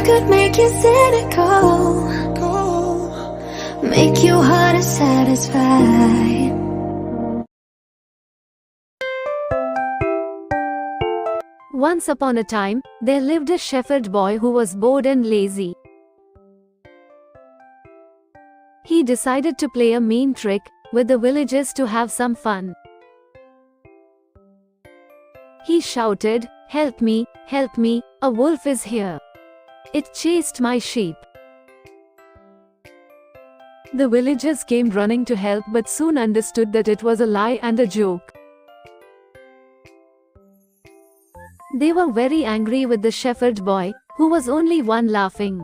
could make you cynical, make your heart satisfied. Once upon a time, there lived a shepherd boy who was bored and lazy. He decided to play a mean trick with the villagers to have some fun. He shouted, help me, a wolf is here. It chased my sheep." The villagers came running to help but soon understood that it was a lie and a joke. They were very angry with the shepherd boy, who was only one laughing.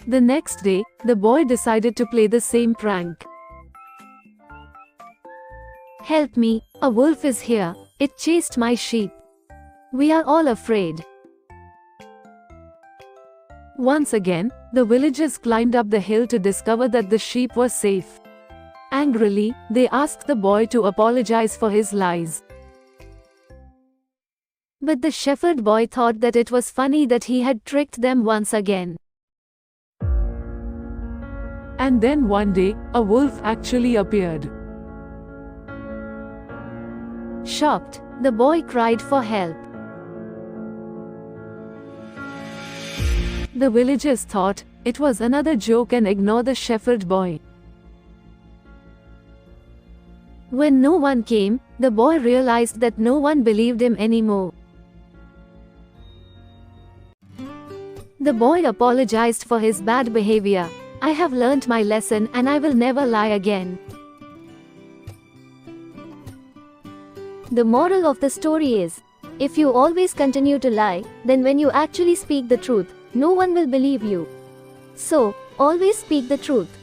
The next day, the boy decided to play the same prank. "Help me, a wolf is here. It chased my sheep. We are all afraid." Once again, the villagers climbed up the hill to discover that the sheep were safe. Angrily, they asked the boy to apologize for his lies. But the shepherd boy thought that it was funny that he had tricked them once again. And then one day, a wolf actually appeared. Shocked, the boy cried for help. The villagers thought it was another joke and ignored the shepherd boy. When no one came, the boy realized that no one believed him anymore. The boy apologized for his bad behavior. "I have learnt my lesson and I will never lie again." The moral of the story is, if you always continue to lie, then when you actually speak the truth, no one will believe you. So, always speak the truth.